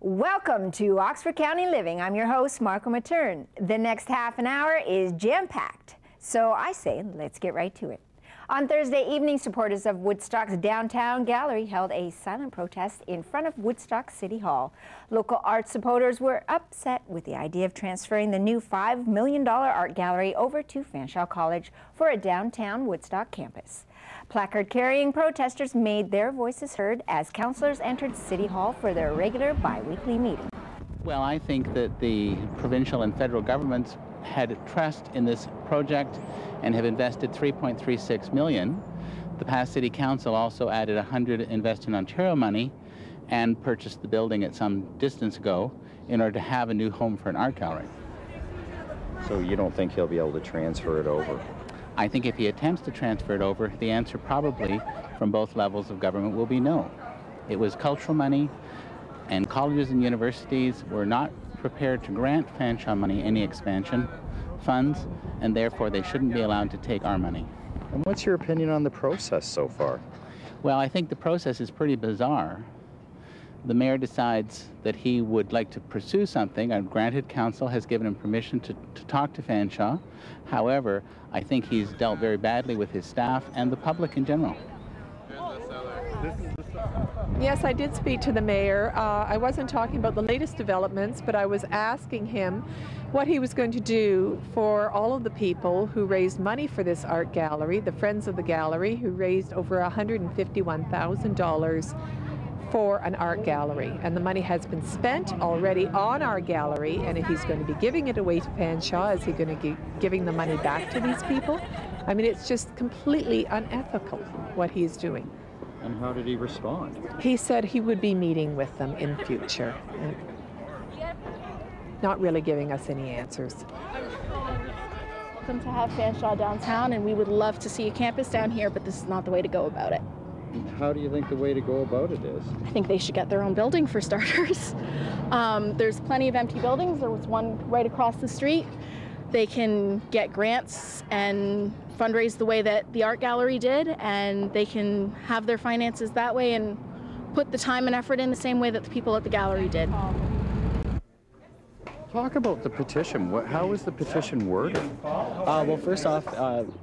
Welcome to Oxford County Living. I'm your host, Marco Matern. The next half an hour is jam-packed, so I say let's get right to it. On Thursday evening, supporters of Woodstock's downtown gallery held a silent protest in front of Woodstock City Hall. Local art supporters were upset with the idea of transferring the new $5 million art gallery over to Fanshawe College for a downtown Woodstock campus. Placard-carrying protesters made their voices heard as councillors entered City Hall for their regular bi-weekly meeting. Well, I think that the provincial and federal governments had trust in this project and have invested $3.36 million. The past City Council also added $100 Invest in Ontario money and purchased the building at some distance ago in order to have a new home for an art gallery. So you don't think he'll be able to transfer it over? I think if he attempts to transfer it over, the answer probably from both levels of government will be no. It was cultural money, and colleges and universities were not prepared to grant Fanshawe money any expansion funds, and therefore they shouldn't be allowed to take our money. And what's your opinion on the process so far? Well, I think the process is pretty bizarre. The mayor decides that he would like to pursue something. Our granted council has given him permission to talk to Fanshawe. However, I think he's dealt very badly with his staff and the public in general. Yes, I did speak to the mayor. I wasn't talking about the latest developments, but I was asking him what he was going to do for all of the people who raised money for this art gallery, the Friends of the Gallery, who raised over $151,000 for an art gallery. And the money has been spent already on our gallery, and if he's going to be giving it away to Fanshawe, is he going to be giving the money back to these people? I mean, it's just completely unethical what he's doing. And how did he respond? He said he would be meeting with them in future. Not really giving us any answers. Welcome to have Fanshawe downtown, and we would love to see a campus down here, but this is not the way to go about it. How do you think the way to go about it is? I think they should get their own building for starters. There's plenty of empty buildings. There was one right across the street. They can get grants and fundraise the way that the art gallery did, and they can have their finances that way and put the time and effort in the same way that the people at the gallery did. Talk about the petition. How was the petition worded? Well, first off,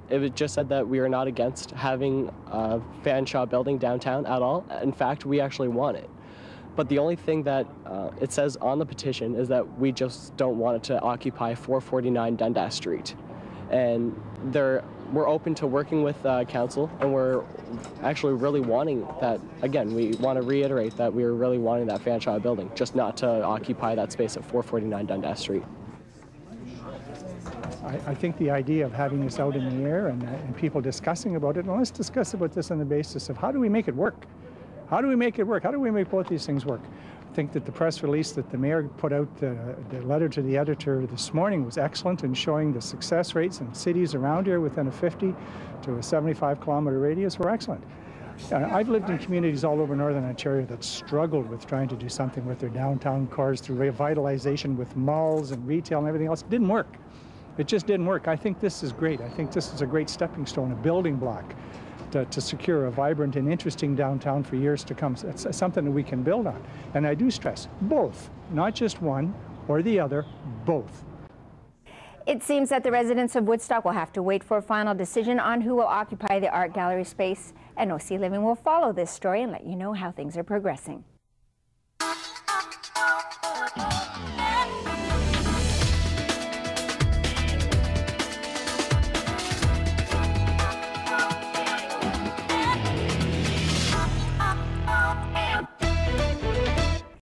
it just said that we are not against having a Fanshawe building downtown at all. In fact, we actually want it. But the only thing that it says on the petition is that we just don't want it to occupy 449 Dundas Street. And we're open to working with council, and we're actually really wanting that. Again, we want to reiterate that we're really wanting that Fanshawe building, just not to occupy that space at 449 Dundas Street. I think the idea of having this out in the air and people discussing about it, and let's discuss about this on the basis of how do we make it work? How do we make it work? How do we make both these things work? I think that the press release that the mayor put out, the letter to the editor this morning, was excellent in showing the success rates in cities around here within a 50 to a 75-kilometer radius were excellent. I've lived in communities all over Northern Ontario that struggled with trying to do something with their downtown cores through revitalization with malls and retail and everything else. It didn't work. It just didn't work. I think this is great. I think this is a great stepping stone, a building block to secure a vibrant and interesting downtown for years to come. It's something that we can build on. And I do stress both, not just one or the other, both. It seems that the residents of Woodstock will have to wait for a final decision on who will occupy the art gallery space, and OC Living will follow this story and let you know how things are progressing.